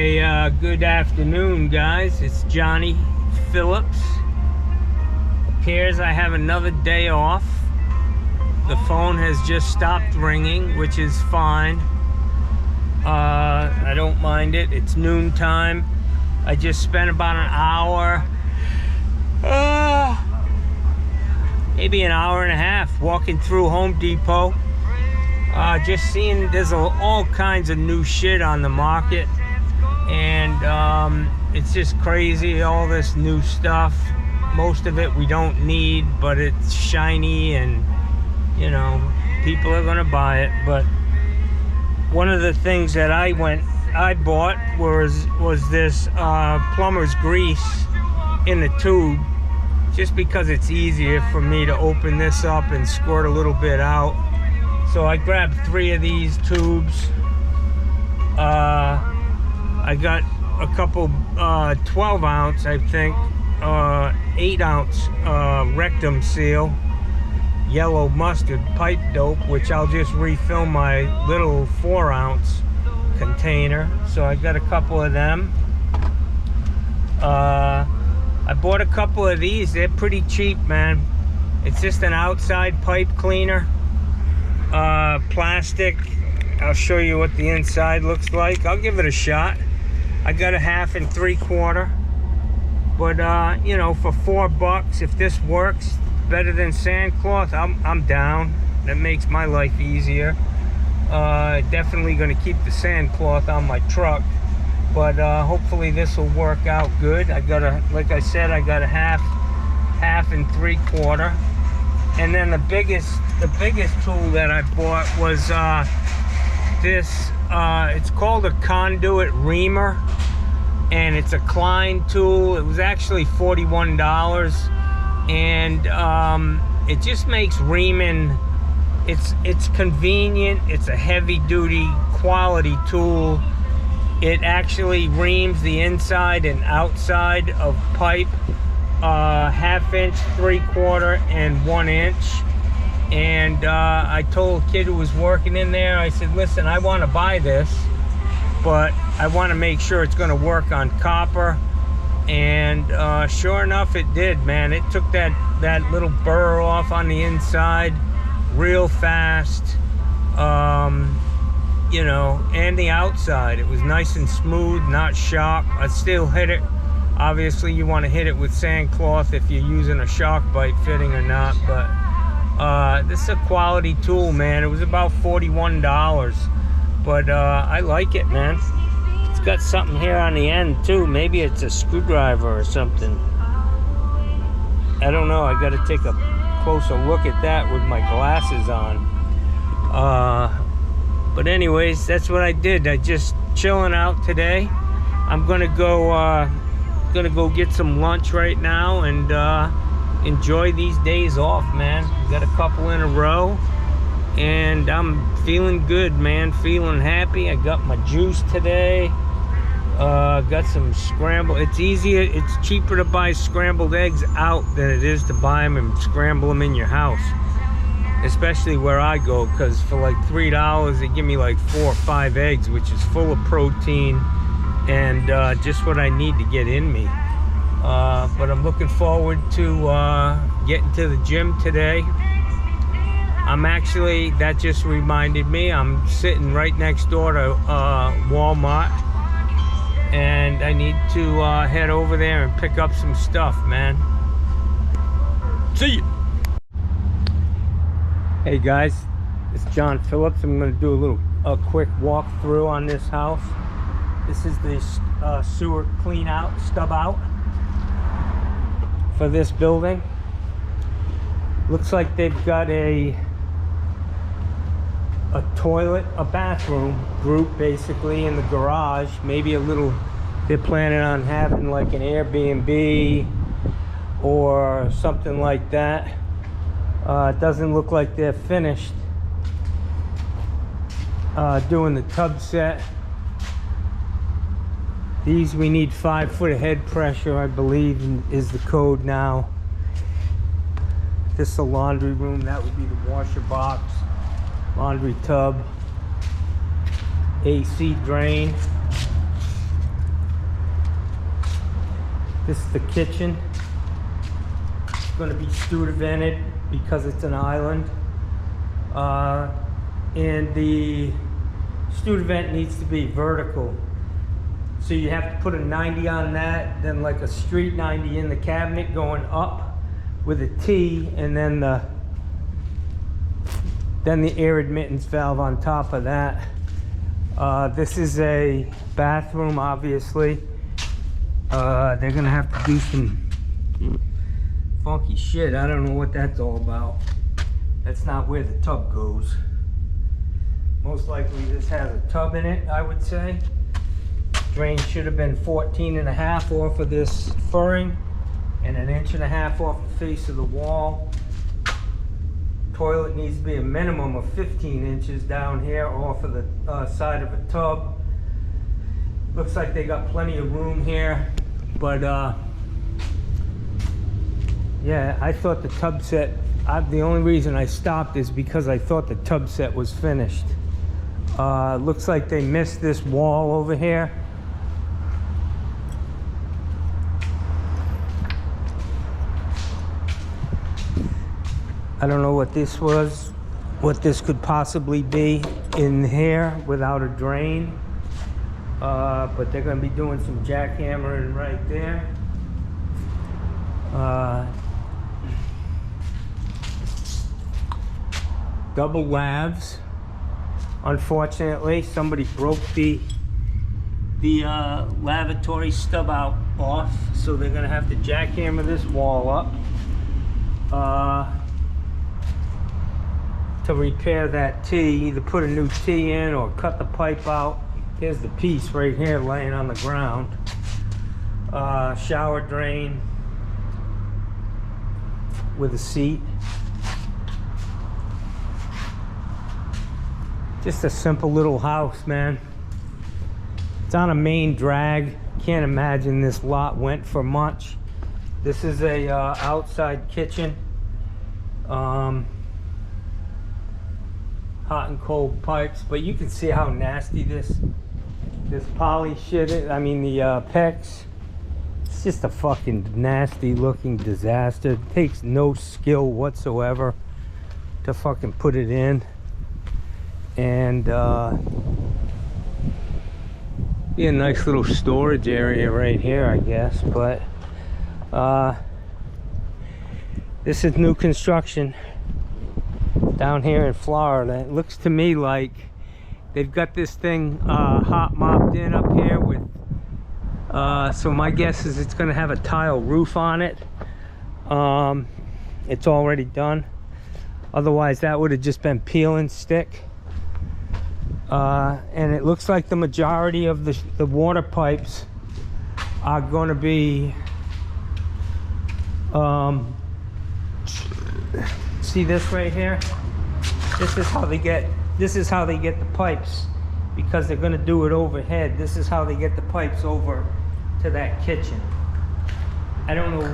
Hey, good afternoon, guys. It's Johnny Phillips. Appears I have another day off. The phone has just stopped ringing, which is fine. I don't mind it. It's noontime. I just spent about an hour, maybe an hour and a half walking through Home Depot. Just seeing there's all kinds of new shit on the market. And it's just crazy, all this new stuff. Most of it we don't need, but it's shiny and, you know, people are gonna buy it. But one of the things that I bought was this plumber's grease in the tube, just because it's easier for me to open this up and squirt a little bit out. So I grabbed 3 of these tubes. I got a couple 12 ounce, I think, 8 ounce rectum seal, yellow mustard pipe dope, which I'll just refill my little 4 ounce container. So I got a couple of them. I bought a couple of these. They're pretty cheap, man. It's just an outside pipe cleaner, plastic. I'll show you what the inside looks like. I'll give it a shot. I got a 1/2 and 3/4, but you know, for $4, if this works better than sandcloth, I'm down. That makes my life easier. Definitely going to keep the sandcloth on my truck, but hopefully this will work out good. I got like I said, I got a 1/2 and 3/4, and then the biggest tool that I bought was this. It's called a conduit reamer, and it's a Klein tool. It was actually $41, and it just makes reaming. It's convenient. It's a heavy-duty quality tool. It actually reams the inside and outside of pipe, 1/2 inch, 3/4, and 1 inch. And I told a kid who was working in there, I said, listen, I want to buy this, but I want to make sure it's going to work on copper. And sure enough, it did, man. It took that little burr off on the inside real fast, you know, and the outside. It was nice and smooth, not sharp. I still hit it. Obviously, you want to hit it with sandcloth if you're using a shark bite fitting or not, but this is a quality tool, man. It was about $41, but I like it, man. It's got something here on the end too. Maybe it's a screwdriver or something. I don't know. I got to take a closer look at that with my glasses on. But anyways, that's what I did. I just chilling out today. I'm gonna go get some lunch right now and enjoy these days off, man. Got a couple in a row, and I'm feeling good, man. Feeling happy. I got my juice today. Got some scrambled. It's easier. It's cheaper to buy scrambled eggs out than it is to buy them and scramble them in your house. Especially where I go, because for like $3, they give me like 4 or 5 eggs, which is full of protein and just what I need to get in me. But I'm looking forward to getting to the gym today. That just reminded me, I'm sitting right next door to Walmart, and I need to head over there and pick up some stuff, man. See you. Hey guys, it's John Phillips. I'm going to do a quick walkthrough on this house. This is the sewer clean out, stub out for this building. Looks like they've got a toilet, a bathroom group basically in the garage. Maybe they're planning on having like an Airbnb or something like that. It doesn't look like they're finished doing the tub set. These, we need 5 foot of head pressure, I believe, is the code now. This is a laundry room. That would be the washer box, laundry tub, AC drain. This is the kitchen. It's going to be student vented because it's an island. And the student vent needs to be vertical. So you have to put a 90 on that, then like a street 90 in the cabinet going up with a T, and then the air admittance valve on top of that. This is a bathroom, obviously. They're gonna have to do some funky shit. I don't know what that's all about. That's not where the tub goes. Most likely this has a tub in it, I would say. Drain should have been 14.5 off of this furring and 1.5 off the face of the wall. Toilet needs to be a minimum of 15 inches down here off of the side of a tub. Looks like they got plenty of room here, but yeah, I thought the tub set, the only reason I stopped is because I thought the tub set was finished. Looks like they missed this wall over here. I don't know what this was, what this could possibly be in here without a drain. But they're going to be doing some jackhammering right there. Double lavs. Unfortunately, somebody broke the lavatory stub out off, so they're going to have to jackhammer this wall up to repair that T, either put a new T in or cut the pipe out. Here's the piece right here laying on the ground. Shower drain with a seat. Just a simple little house, man. It's on a main drag. Can't imagine this lot went for much. This is a outside kitchen. Hot and cold pipes, but you can see how nasty this poly shit is. I mean the PEX. It's just a fucking nasty looking disaster. It takes no skill whatsoever to fucking put it in. And be a nice little storage area right here, I guess. But this is new construction down here in Florida. It looks to me like they've got this thing hot mopped in up here with so my guess is it's going to have a tile roof on it. It's already done, otherwise that would have just been peel and stick. And it looks like the majority of the water pipes are going to be see this right here? This is how they get the pipes, because they're going to do it overhead. This is how they get the pipes over to that kitchen. I don't know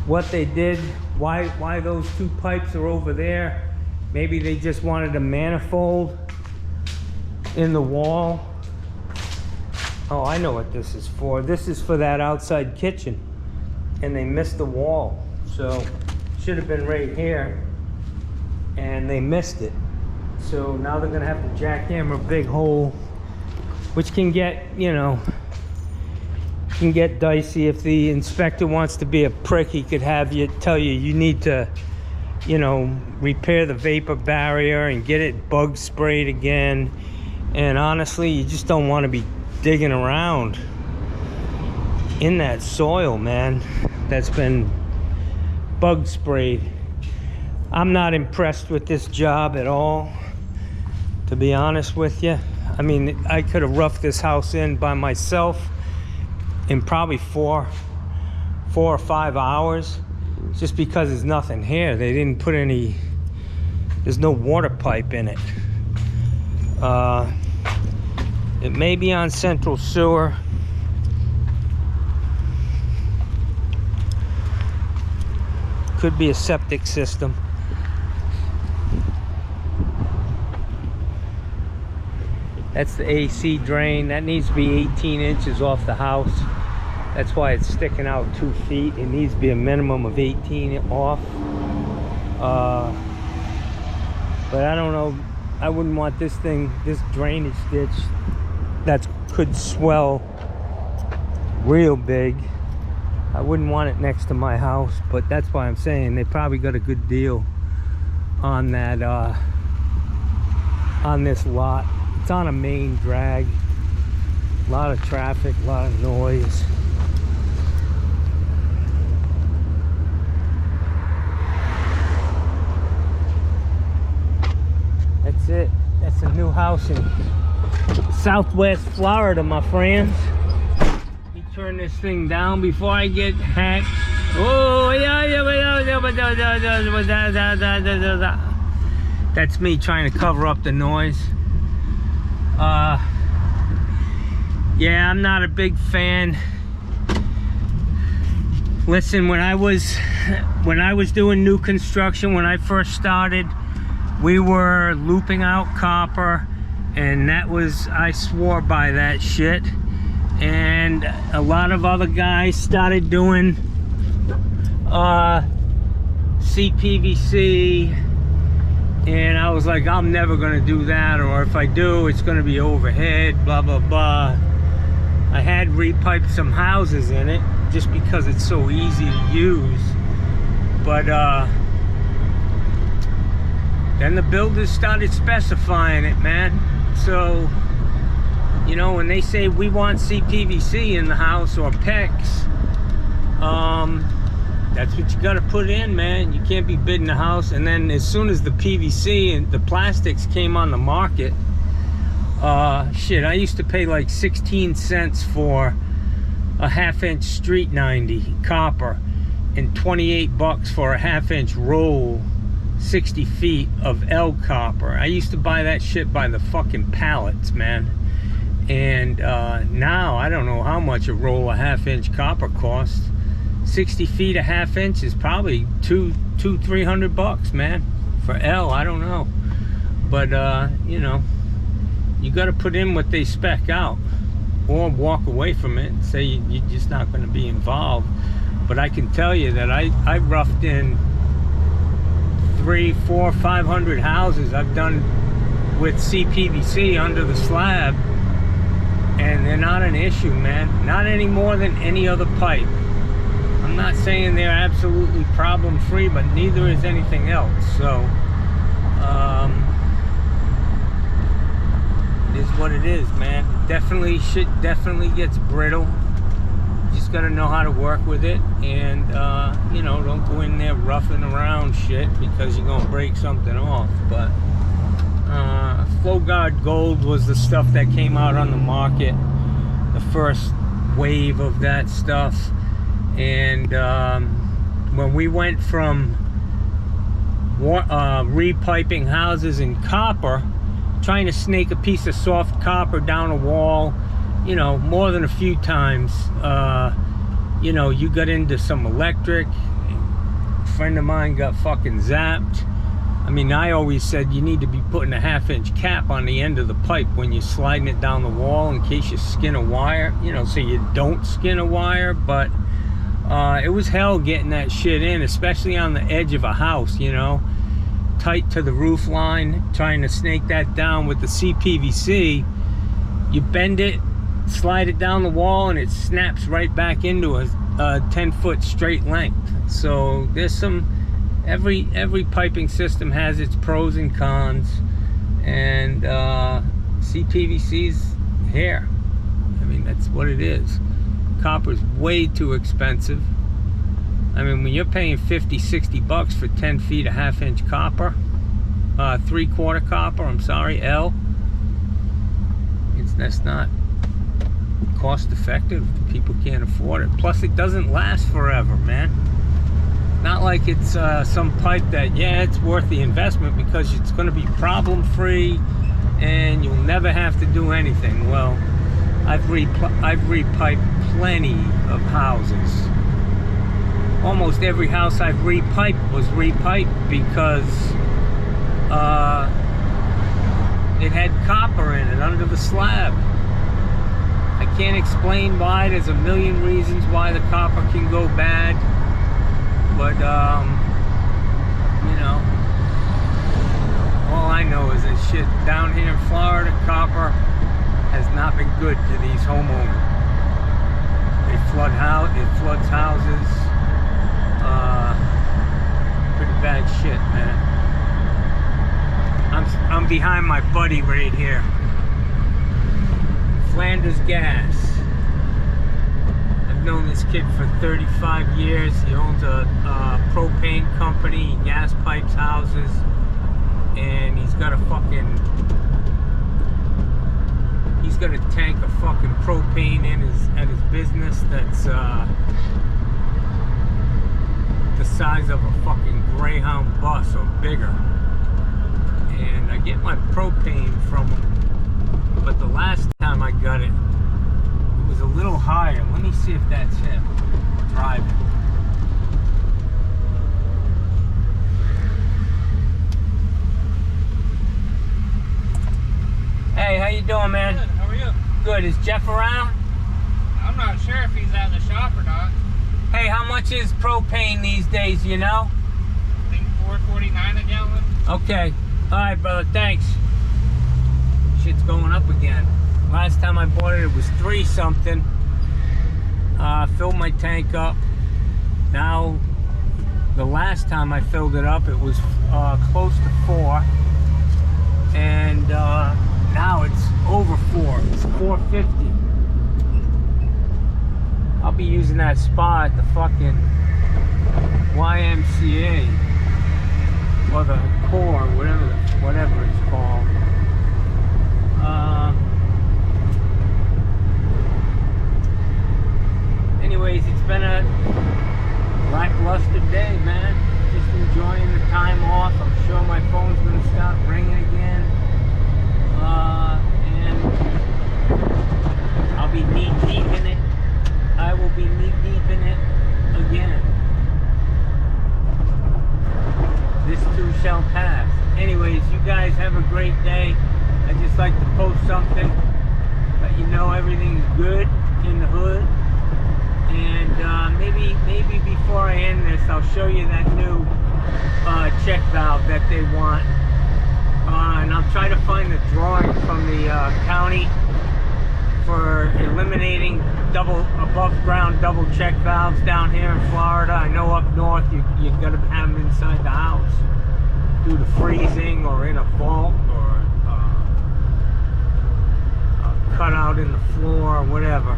what they did, why those two pipes are over there. Maybe they just wanted a manifold in the wall. Oh, I know what this is for. This is for that outside kitchen, and they missed the wall. So should have been right here, and they missed it. So now they're gonna have to jackhammer a big hole, which can get, you know, can get dicey. If the inspector wants to be a prick, he could have you tell you need to, you know, repair the vapor barrier and get it bug sprayed again. And honestly, you just don't want to be digging around in that soil, man, that's been bug sprayed. I'm not impressed with this job at all, to be honest with you. I mean, I could have roughed this house in by myself in probably 4 or 5 hours, just because there's nothing here. They didn't put any, there's no water pipe in it. It may be on central sewer. Could be a septic system. That's the AC drain. That needs to be 18 inches off the house. That's why it's sticking out 2 feet. It needs to be a minimum of 18 off. But I don't know. I wouldn't want this thing, this drainage ditch that could swell real big. I wouldn't want it next to my house, but that's why I'm saying they probably got a good deal on that, on this lot. It's on a main drag. A lot of traffic, a lot of noise. That's it. That's a new house in Southwest Florida, my friends. Let me turn this thing down before I get hacked. Oh, yeah. That's me trying to cover up the noise. Yeah, I'm not a big fan. Listen, when I was doing new construction, when I first started, we were looping out copper, and that was, I swore by that shit. And a lot of other guys started doing CPVC, and I was like, I'm never gonna do that, or if I do, it's gonna be overhead, blah blah blah. I had repiped some houses in it just because it's so easy to use, but then the builders started specifying it, man. So, you know, when they say we want CPVC in the house or PEX, that's what you gotta put in, man. You can't be bidding the house. And then as soon as the PVC and the plastics came on the market, shit, I used to pay like 16 cents for a 1/2-inch street 90 copper and 28 bucks for a 1/2-inch roll 60 feet of L copper. I used to buy that shit by the fucking pallets, man. And now I don't know how much a roll of 1/2-inch copper costs. 60 feet a 1/2-inch is probably $300 bucks, man. For L, I don't know. But you know, you got to put in what they spec out, or walk away from it and say you're just not going to be involved. But I can tell you that I roughed in 300, 400, 500 houses I've done with CPVC under the slab, and they're not an issue, man. Not any more than any other pipe. I'm not saying they're absolutely problem free, but neither is anything else. So it is what it is, man. Shit definitely gets brittle. You just gotta know how to work with it, and you know, don't go in there roughing around shit because you're gonna break something off. But FlowGuard Gold was the stuff that came out on the market, the first wave of that stuff. And when we went from repiping houses in copper, trying to snake a piece of soft copper down a wall, you know, more than a few times, you know, you got into some electric. A friend of mine got fucking zapped. I mean, I always said you need to be putting a 1/2-inch cap on the end of the pipe when you're sliding it down the wall in case you skin a wire, you know, so you don't skin a wire. But it was hell getting that shit in, especially on the edge of a house, you know, tight to the roof line, trying to snake that down with the CPVC. You bend it, slide it down the wall, and it snaps right back into a 10-foot straight length. So there's some, every piping system has its pros and cons, and CPVC's hair. I mean, that's what it is. Copper's way too expensive. I mean, when you're paying 50, 60 bucks for 10 feet of 1/2-inch copper, 3/4 copper, I'm sorry, L, that's not cost effective. People can't afford it. Plus, it doesn't last forever, man. Not like it's some pipe that, yeah, it's worth the investment because it's going to be problem free and you'll never have to do anything. Well, I've repiped plenty of houses. Almost every house I've repiped was repiped because it had copper in it under the slab. I can't explain why. There's a million reasons why the copper can go bad, but you know, all I know is that shit down here in Florida, copper has not been good to these homeowners. It floods houses. Pretty bad shit, man. I'm behind my buddy right here. Flanders Gas. I've known this kid for 35 years. He owns a propane company, gas pipes houses, and he's got a tank of fucking propane at his business that's the size of a fucking Greyhound bus or bigger. And I get my propane from him, but the last time I got it, it was a little higher. Let me see if that's him driving. Hey, how you doing, man? Good, how are you? Good. Is Jeff around? I'm not sure if he's at the shop or not. Hey, how much is propane these days, you know? I think $4.49 a gallon. Okay. All right, brother, thanks. Shit's going up again. Last time I bought it, it was 3 something. Filled my tank up. Now, the last time I filled it up, it was close to 4. And now it's over 4. It's 4.50. I'll be using that spa at the fucking YMCA or the core, whatever it's called. Anyways, it's been a lackluster day, man. Just enjoying the time off. I'm sure my phone's gonna stop ringing again. And I'll be knee deep in it. I will be knee deep in it again. This too shall pass. Anyways, you guys have a great day. I just like to post something, let you know everything's good in the hood. And maybe before I end this, I'll show you that new check valve that they want. And I'll try to find the drawing from the county for eliminating above ground double check valves down here in Florida. I know up north you gotta have them inside the house due to freezing or in a vault or a cutout in the floor or whatever.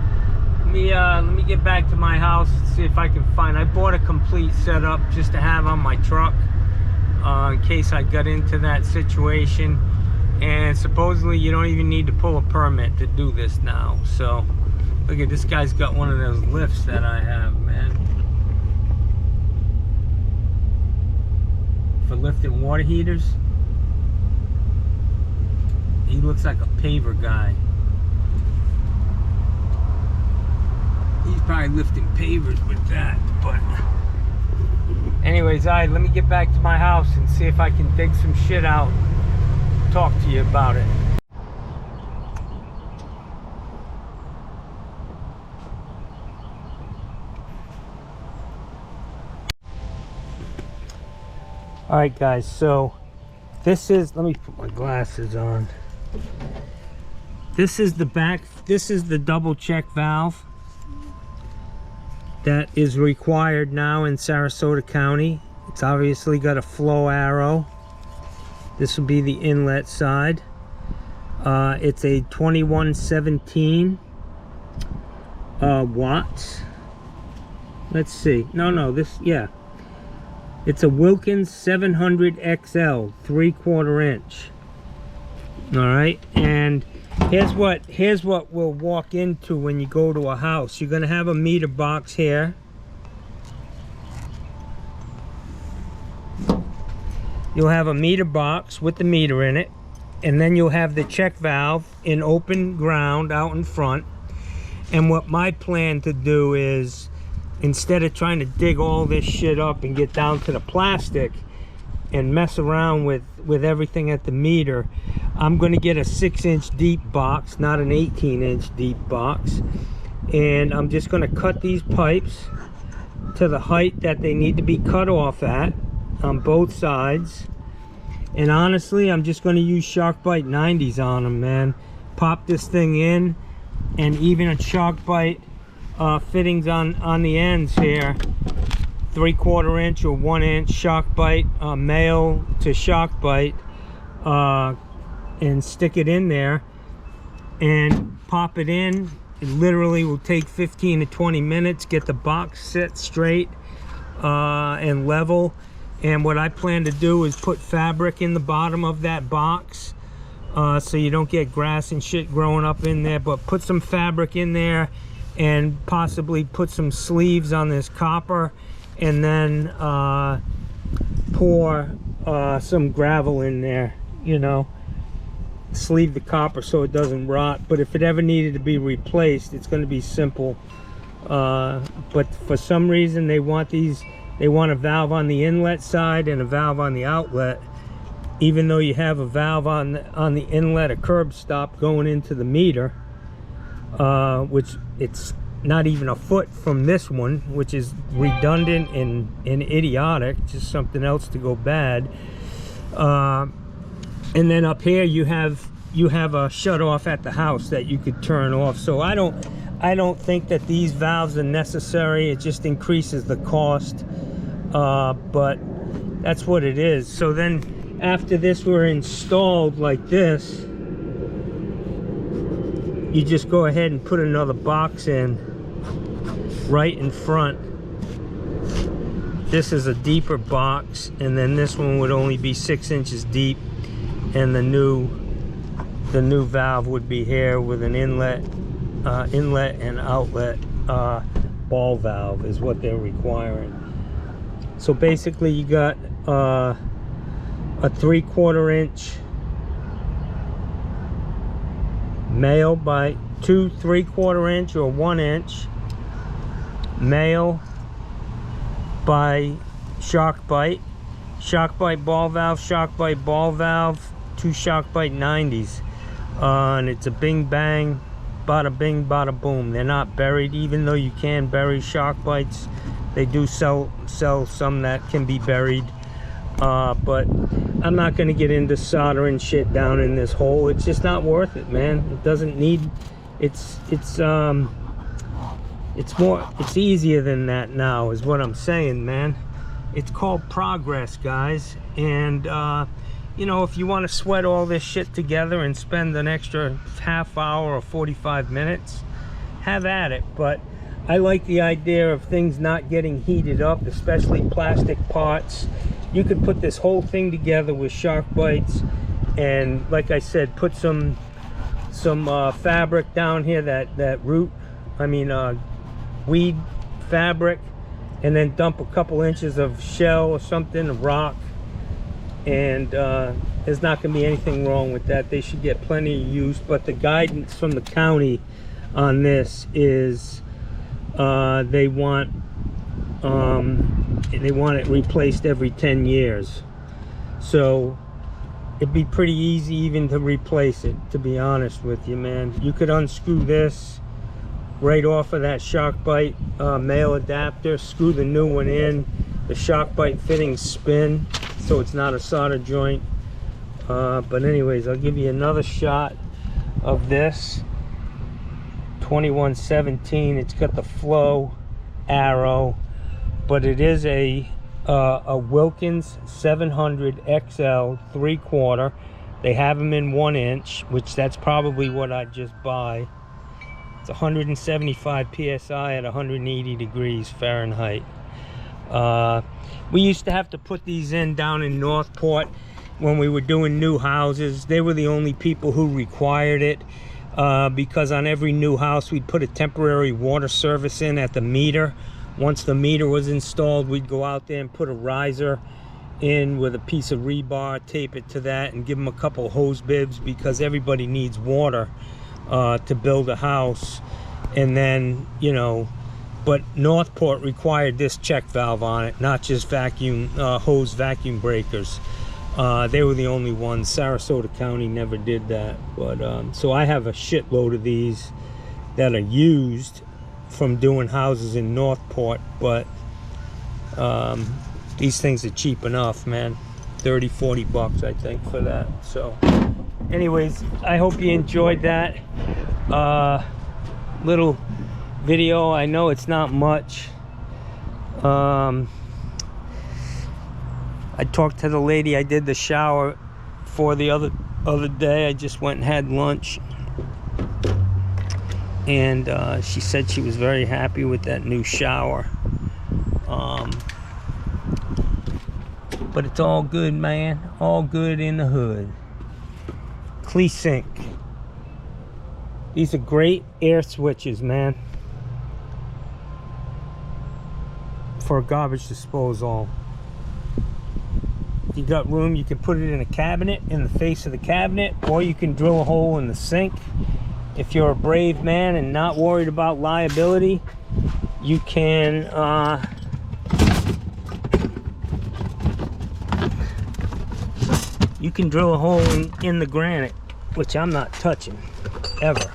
Let me get back to my house and see if I can find. I bought a complete setup just to have on my truck in case I got into that situation. And supposedly you don't even need to pull a permit to do this now. So look at this guy's got one of those lifts that I have, man, for lifting water heaters. He looks like a paver guy. He's probably lifting pavers with that, but anyways, let me get back to my house and see if I can dig some shit out. Talk to you about it. All right, guys, so this is, let me put my glasses on. This is the double check valve that is required now in Sarasota County. It's obviously got a flow arrow. This will be the inlet side. It's a 2117 watts. Let's see. Yeah. It's a Wilkins 700 XL, 3/4 inch. All right, and here's what we'll walk into when you go to a house. You're gonna have a meter box here. You'll have a meter box with the meter in it, and then you'll have the check valve in open ground out in front. And what my plan to do is, instead of trying to dig all this shit up and get down to the plastic and mess around with everything at the meter, I'm going to get a 6-inch deep box, not an 18-inch deep box, and I'm just going to cut these pipes to the height that they need to be cut off at on both sides. And honestly, I'm just going to use SharkBite 90s on them, man. Pop this thing in, and even a SharkBite fittings on the ends here, 3/4 inch or 1 inch SharkBite, male to SharkBite, and stick it in there and pop it in. It literally will take 15 to 20 minutes, get the box set straight and level. And what I plan to do is put fabric in the bottom of that box, so you don't get grass and shit growing up in there, but put some fabric in there and possibly put some sleeves on this copper, and then pour some gravel in there, you know, sleeve the copper so it doesn't rot. But if it ever needed to be replaced, it's going to be simple. But for some reason they want a valve on the inlet side and a valve on the outlet, even though you have a valve on the inlet, a curb stop going into the meter, which it's not even a foot from this one, which is redundant and idiotic, just something else to go bad. And then up here you have a shut off at the house that you could turn off. So I don't think that these valves are necessary. It just increases the cost, but that's what it is. So then after this were installed like this, you just go ahead and put another box in right in front. This is a deeper box, and then this one would only be 6 inches deep, and the new valve would be here with an inlet and outlet ball valve is what they're requiring. So basically you got a 3/4 inch male by 2 3/4 inch or 1 inch male by SharkBite ball valve, SharkBite ball valve, 2 SharkBite 90s, and it's a bing bang, bada bing bada boom. They're not buried, even though you can bury SharkBites. They do sell some that can be buried, but I'm not going to get into soldering shit down in this hole. It's just not worth it, man. It doesn't need, it's easier than that now, is what I'm saying, man. It's called progress, guys. And you know, if you want to sweat all this shit together and spend an extra half hour or 45 minutes, have at it. But I like the idea of things not getting heated up, especially plastic parts. You could put this whole thing together with SharkBites, and like I said, put some fabric down here, weed fabric, and then dump a couple inches of shell or something, a rock, and there's not going to be anything wrong with that. They should get plenty of use. But the guidance from the county on this is they want it replaced every 10 years. So it'd be pretty easy even to replace it, to be honest with you, man. You could unscrew this right off of that SharkBite male adapter, screw the new one in. The SharkBite fittings spin, so it's not a solder joint. But anyways, I'll give you another shot of this 2117. It's got the flow arrow, but it is a Wilkins 700 XL 3/4. They have them in 1 inch, which that's probably what I'd just buy. It's 175 psi at 180 degrees Fahrenheit. We used to have to put these in down in Northport when we were doing new houses. They were the only people who required it, because on every new house we'd put a temporary water service in at the meter. Once the meter was installed, we'd go out there and put a riser in with a piece of rebar, tape it to that, and give them a couple hose bibs, because everybody needs water to build a house. And then, you know, but Northport required this check valve on it, not just vacuum hose vacuum breakers. They were the only ones. Sarasota County never did that. But so I have a shitload of these that are used from doing houses in Northport, but these things are cheap enough, man. 30-40 bucks I think for that. So anyways, I hope you enjoyed that little video. I know it's not much. I talked to the lady I did the shower for the other day. I just went and had lunch, and she said she was very happy with that new shower. But it's all good, man. All good in the hood. Sink. These are great air switches, man, for garbage disposal. If you got room, you can put it in a cabinet, in the face of the cabinet, or you can drill a hole in the sink. If you're a brave man and not worried about liability, you can drill a hole in the granite, which I'm not touching ever.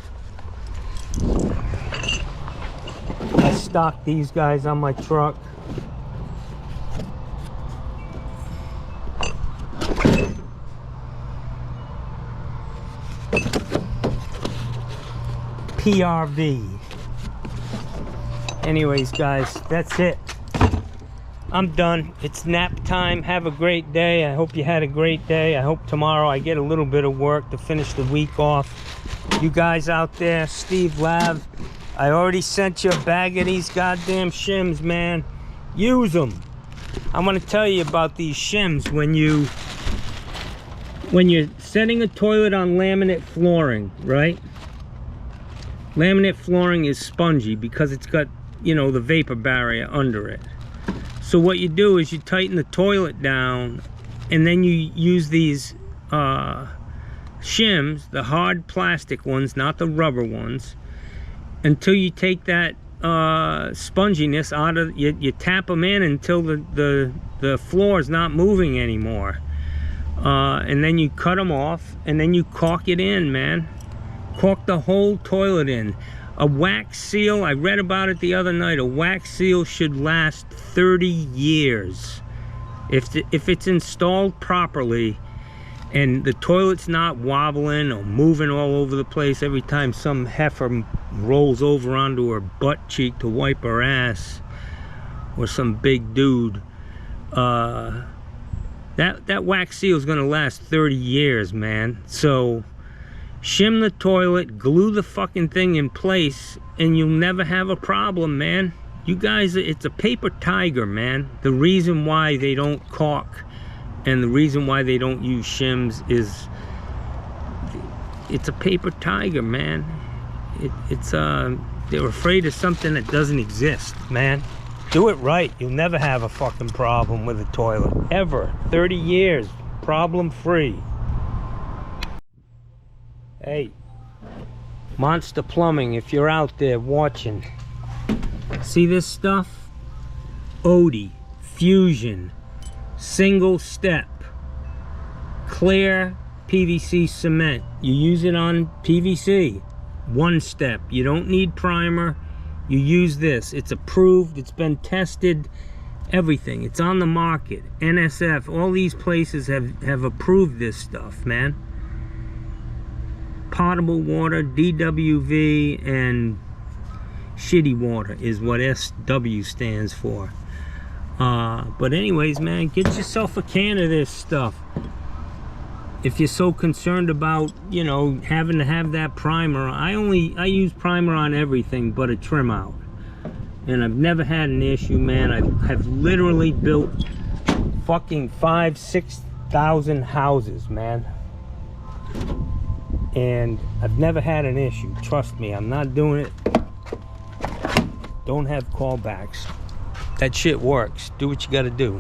I stock these guys on my truck. PRV. Anyways, guys, that's it. I'm done. It's nap time. Have a great day. I hope you had a great day. I hope tomorrow I get a little bit of work to finish the week off. You guys out there, Steve Lav, I already sent you a bag of these goddamn shims, man. Use them. I'm gonna tell you about these shims. When you're setting a toilet on laminate flooring, right? Laminate flooring is spongy because it's got, you know, the vapor barrier under it. So what you do is you tighten the toilet down, and then you use these shims, the hard plastic ones, not the rubber ones, until you take that sponginess out of, you tap them in until the floor is not moving anymore. And then you cut them off, and then you caulk it in, man. Caulk the whole toilet in. A wax seal, I read about it the other night, a wax seal should last 30 years. If it's installed properly and the toilet's not wobbling or moving all over the place every time some heifer rolls over onto her butt cheek to wipe her ass, or some big dude, that wax seal is going to last 30 years, man. So shim the toilet, glue the fucking thing in place, and you'll never have a problem, man. You guys, it's a paper tiger, man. The reason why they don't caulk and the reason why they don't use shims is it's a paper tiger, man. They're afraid of something that doesn't exist, man. Do it right. You'll never have a fucking problem with a toilet, ever. 30 years, problem free. Hey, Monster Plumbing, if you're out there watching, see this stuff? Odie, Fusion, single step, clear PVC cement. You use it on PVC, one step. You don't need primer. You use this. It's approved. It's been tested. Everything. It's on the market. NSF. All these places have approved this stuff, man. Potable water, DWV, and shitty water is what SW stands for. But anyways, man, get yourself a can of this stuff. If you're so concerned about, you know, having to have that primer, I use primer on everything but a trim out, and I've never had an issue, man. I've literally built fucking 5,000-6,000 houses, man, and I've never had an issue. Trust me, I'm not doing it. Don't have callbacks. That shit works. Do what you gotta do.